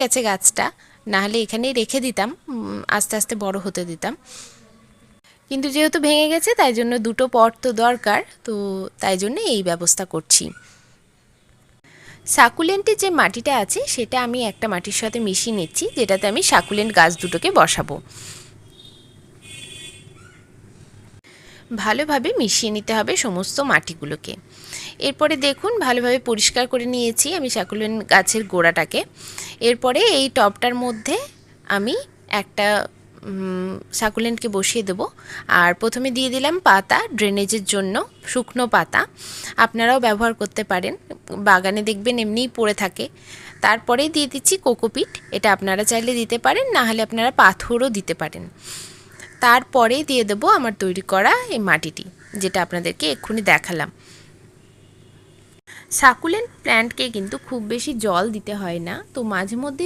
গেছে গাছটা, নাহলে এখানেই রেখে দিতাম, আস্তে আস্তে বড় হতে দিতাম। কিন্তু যেহেতু ভেঙে গেছে তাই জন্য দুটো পট তো দরকার, তো তাই জন্য এই ব্যবস্থা করছি। সাকুলেন্টের যে মাটিটা আছে সেটা আমি একটা মাটির সাথে মিশিয়ে নিচ্ছি, যেটাতে আমি সাকুলেন্ট গাছ দুটোকে বসাবো। ভালোভাবে মিশিয়ে নিতে হবে সমস্ত মাটিগুলোকে। এরপরে দেখুন ভালোভাবে পরিষ্কার করে নিয়েছি আমি সাকুলেন্ট গাছের গোড়াটাকে। এরপরে এই টবটার মধ্যে আমি একটা সাকুলেন্টকে বসিয়ে দেবো। আর প্রথমে দিয়ে দিলাম পাতা, ড্রেনেজের জন্য শুকনো পাতা, আপনারাও ব্যবহার করতে পারেন, বাগানে দেখবেন এমনিই পড়ে থাকে। তারপরে দিয়ে দিচ্ছি কোকোপিট, এটা আপনারা চাইলে দিতে পারেন, না হলে আপনারা পাথরও দিতে পারেন। তারপরে দিয়ে দেবো আমার তৈরি করা এই মাটিটি, যেটা আপনাদেরকে এক্ষুনি দেখালাম। সাকুলেন্ট প্ল্যান্টকে কিন্তু খুব বেশি জল দিতে হয় না, তো মাঝে মধ্যেই